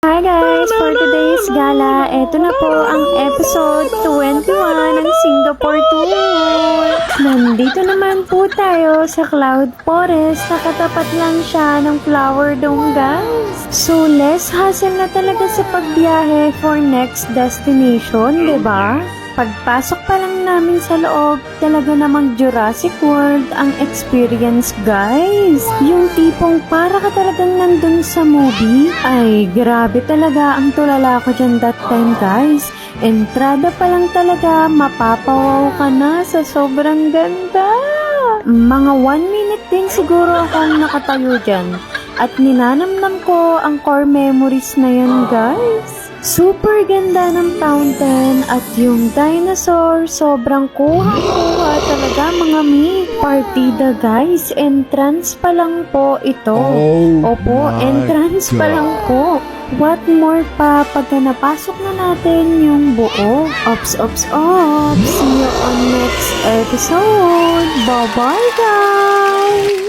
Hi guys! For today's gala, eto na po ang episode 21 ng Singapore Tour. Nandito naman po tayo sa Cloud Forest. Nakatapat lang siya ng Flower Dome, guys. So, less hassle na talaga sa pagbiyahe for next destination, diba? Pagpasok pa lang namin sa loob, talaga namang Jurassic World ang experience, guys. Yung tipong para ka talagang nandun sa movie. Ay, grabe talaga ang tulala ko dyan that time, guys. Entrada pa lang talaga, mapapawaw ka na sa sobrang ganda. Mga 1 minute din siguro akong nakatayo dyan. At ninanamnam ko ang core memories na yun, guys. Super ganda ng fountain at yung dinosaur, sobrang kuha talaga mga mi. Partida guys, entrance pa lang po ito. Opo, entrance pa lang po. What more pa pagka napasok na natin yung buo. Ops. See you on next episode. Bye-bye guys!